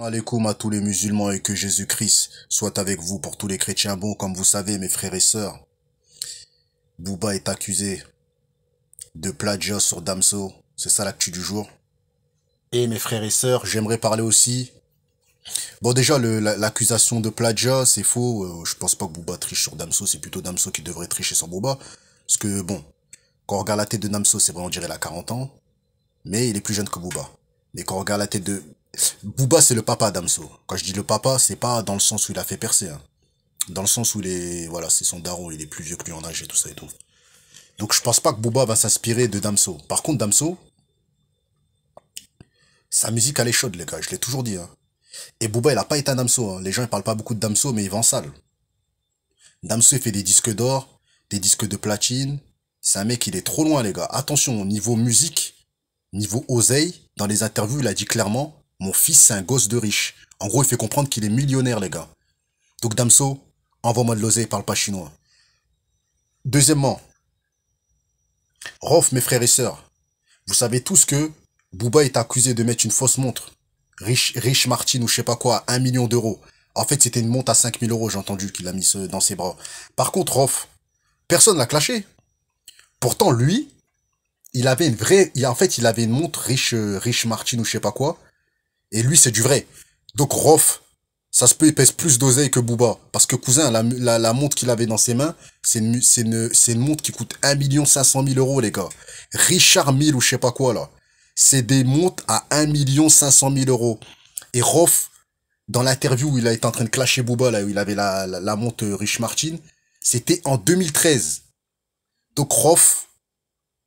Alaikum à tous les musulmans et que Jésus-Christ soit avec vous pour tous les chrétiens bons. Comme vous savez, mes frères et sœurs, Booba est accusé de plagiat sur Damso. C'est ça l'actu du jour. Et mes frères et sœurs, j'aimerais parler aussi. Bon, déjà, l'accusation de plagiat, c'est faux. Je pense pas que Booba triche sur Damso. C'est plutôt Damso qui devrait tricher sur Booba. Parce que, bon, quand on regarde la tête de Damso, c'est vrai, on dirait il a 40 ans. Mais il est plus jeune que Booba. Mais quand on regarde la tête de... Booba, c'est le papa d'Amso. Quand je dis le papa, c'est pas dans le sens où il a fait percer, hein. Dans le sens où il est... Voilà, c'est son daron, il est plus vieux que lui en âge et tout ça et tout. Donc je pense pas que Booba va s'inspirer de Damso. Par contre, Damso, sa musique, elle est chaude, les gars. Je l'ai toujours dit, hein. Et Booba, il a pas été un Damso, hein. Les gens, ils parlent pas beaucoup de Damso, mais il vend sale. Damso, il fait des disques d'or, des disques de platine. C'est un mec, il est trop loin, les gars. Attention, niveau musique, niveau oseille, dans les interviews, il a dit clairement, mon fils, c'est un gosse de riche. En gros, il fait comprendre qu'il est millionnaire, les gars. Donc Damso, envoie-moi de l'oseille, parle pas chinois. Deuxièmement, Rof, mes frères et sœurs, vous savez tous que Booba est accusé de mettre une fausse montre. Rich Martin ou je sais pas quoi, 1 million d'euros. En fait, c'était une montre à 5 000 euros, j'ai entendu qu'il a mis dans ses bras. Par contre, Rof, personne l'a clashé. Pourtant, lui, il avait une vraie... En fait, il avait une montre Rich Martin ou je sais pas quoi. Et lui, c'est du vrai. Donc Rof, ça se peut, il pèse plus d'oseille que Booba. Parce que cousin, la montre qu'il avait dans ses mains, c'est une montre qui coûte 1 500 000 euros, les gars. Richard Mille ou je sais pas quoi, là. C'est des montres à 1 500 000 euros. Et Rof, dans l'interview où il a été en train de clasher Booba, là, où il avait la montre Rich Martin, c'était en 2013. Donc Rof,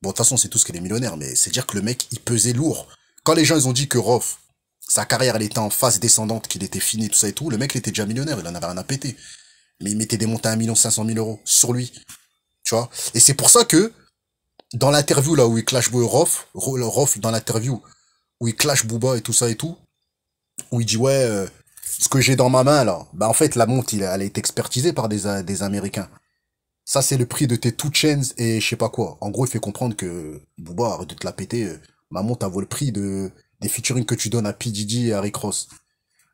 bon, de toute façon, c'est tout ce qu'il est millionnaire, mais c'est dire que le mec, il pesait lourd. Quand les gens, ils ont dit que Rof, sa carrière, elle était en phase descendante, qu'il était fini, tout ça et tout, le mec, il était déjà millionnaire, il en avait rien à péter. Mais il mettait des montants à 1 500 000 euros sur lui. Tu vois? Et c'est pour ça que, dans l'interview, là, où il clash Rof, dans l'interview, où il clash Booba et tout ça et tout, où il dit, ouais, ce que j'ai dans ma main, là, bah, en fait, la montre, elle a été expertisée par des Américains. Ça, c'est le prix de tes two chains et je sais pas quoi. En gros, il fait comprendre que, Booba, arrête de te la péter, ma montre, elle vaut le prix des featuring que tu donnes à P. Diddy et à Rick Ross.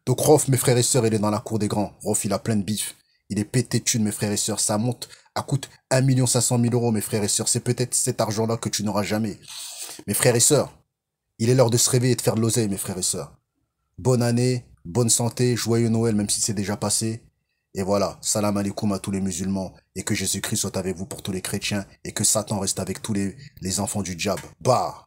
Donc Rof, mes frères et sœurs, il est dans la cour des grands. Rof, il a plein de bif. Il est pété de thunes, mes frères et sœurs. Ça monte, à coûte 1 500 000 euros, mes frères et sœurs. C'est peut-être cet argent-là que tu n'auras jamais. Mes frères et sœurs, il est l'heure de se réveiller et de faire de l'oseille, mes frères et sœurs. Bonne année, bonne santé, joyeux Noël, même si c'est déjà passé. Et voilà, salam alaikum à tous les musulmans. Et que Jésus-Christ soit avec vous pour tous les chrétiens. Et que Satan reste avec tous les enfants du diable. Bah!